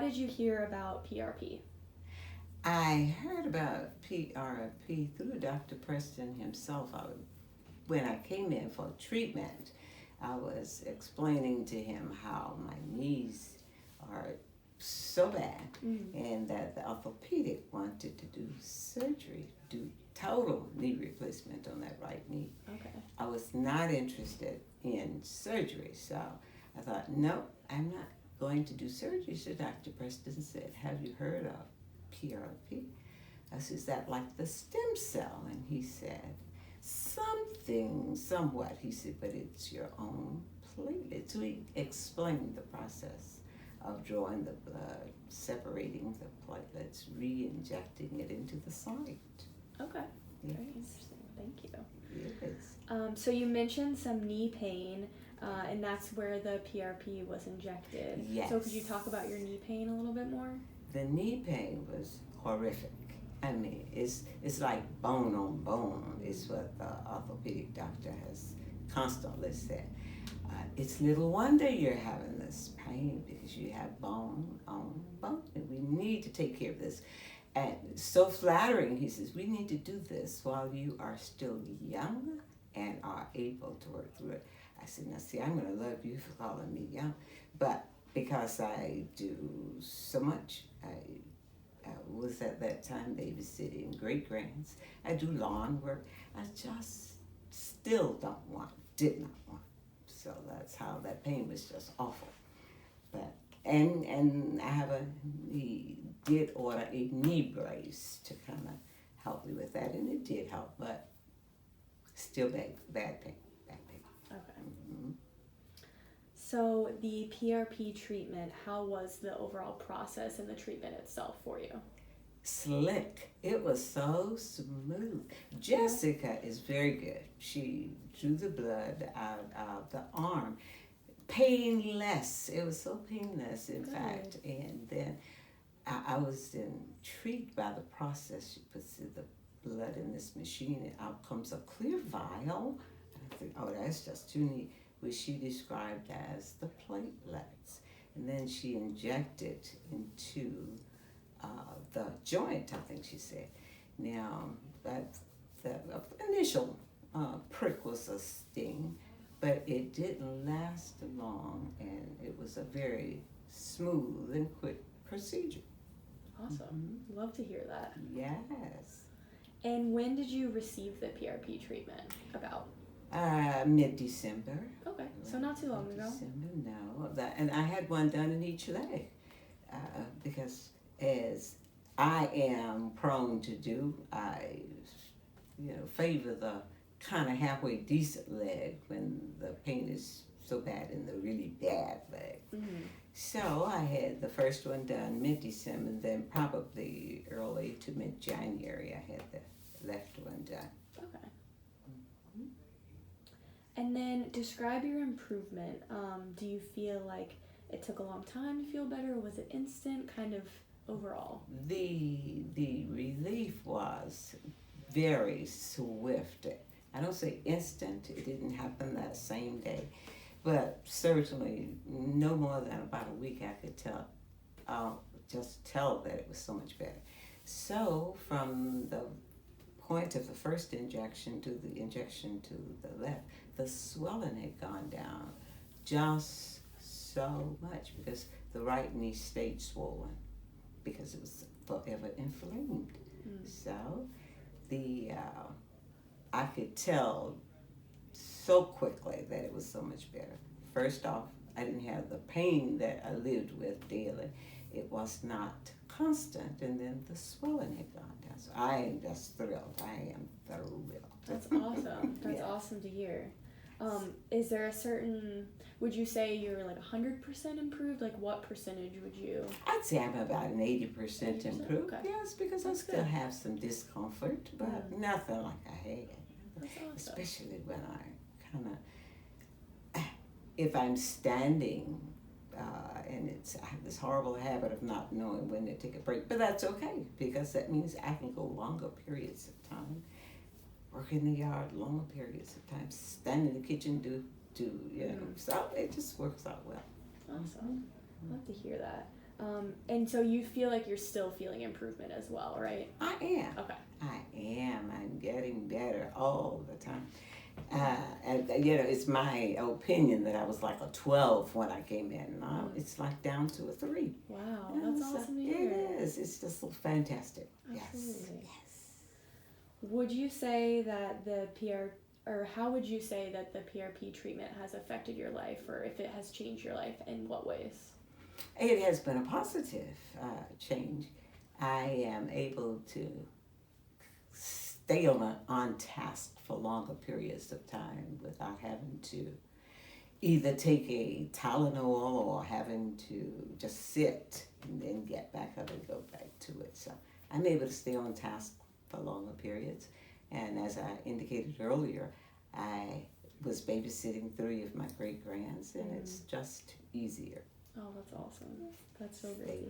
did you hear about PRP? I heard about PRP through Dr. Preston himself. When I came in for treatment, I was explaining to him how my knees are so bad and that the orthopedic wanted to do surgery, do total knee replacement on that right knee. Okay. I was not interested in surgery, so I thought, no, I'm not going to do surgery. So Dr. Preston said, have you heard of PRP? I said, is that like the stem cell? And he said, somewhat. He said, but it's your own platelets. So he explained the process of drawing the blood, separating the platelets, re-injecting it into the site. Okay. Yes. Very interesting. Thank you. Yes. So you mentioned some knee pain, and that's where the PRP was injected. Yes. So could you talk about your knee pain a little bit more? The knee pain was horrific. I mean, it's like bone on bone is what the orthopedic doctor has constantly said. It's little wonder you're having this pain because you have bone on bone. And we need to take care of this. And so flattering, he says, we need to do this while you are still young and are able to work through it. I said, now see, I'm going to love you for calling me young. But because I do so much, I was at that time babysitting great grands. I do lawn work. I just still did not want. So that's how that pain was just awful. But and he did order a knee brace to kind of help me with that, and it did help, but still bad pain. Okay. Mm-hmm. So the PRP treatment, how was the overall process and the treatment itself for you? Slick. It was so smooth. Jessica is very good. She drew the blood out of the arm. Painless. It was so painless, in fact. And then I was intrigued by the process. She puts the blood in this machine, and out comes a clear vial. And I think, oh, that's just too neat, which she described as the platelets. And then she injected into the joint, I think she said. Now, the initial prick was a sting, but it didn't last long, and it was a very smooth and quick procedure. Awesome. Love to hear that. Yes. And when did you receive the PRP treatment? About? Mid-December. Okay, so not too long ago. December, no. And I had one done in each leg because as I am prone to do, I favor the kind of halfway decent leg when the pain is so bad in the really bad leg. Mm-hmm. So I had the first one done mid-December, and then probably early to mid-January I had the left one done. Okay. Mm-hmm. And then describe your improvement. Do you feel like it took a long time to feel better, or was it instant, kind of overall? The relief was very swift. I don't say instant, it didn't happen that same day, but certainly no more than about a week I could just tell that it was so much better. So from the point of the first injection to the injection to the left, the swelling had gone down just so much because the right knee stayed swollen because it was forever inflamed. So I could tell so quickly that it was so much better. First off, I didn't have the pain that I lived with daily. It was not constant, and then the swelling had gone down. So I am just thrilled. I am thrilled. That's awesome. That's awesome to hear. Is there a certain, would you say you're like 100% improved? Like what percentage would you? I'd say I'm about an 80% improved. Okay. Yes, because That's I still good. have some discomfort, but nothing like I had. That's awesome. Especially when I kind of, if I'm standing, and I have this horrible habit of not knowing when to take a break, but that's okay because that means I can go longer periods of time, work in the yard longer periods of time, stand in the kitchen, do so it just works out well. Awesome. Love to hear that. And so you feel like you're still feeling improvement as well, right? I am. Okay. I am. I'm getting better all the time. And it's my opinion that I was like a 12 when I came in. Now it's like down to a 3. Wow, And that's awesome to hear. It is. It's just so fantastic. Absolutely. Yes. Would you say that the how would you say that the PRP treatment has affected your life, or if it has changed your life, in what ways? It has been a positive change. I am able to stay on task for longer periods of time without having to either take a Tylenol or having to just sit and then get back up and go back to it. So I'm able to stay on task for longer periods. And as I indicated earlier, I was babysitting 3 of my great-grands, and it's just easier. Oh, that's awesome. That's so great to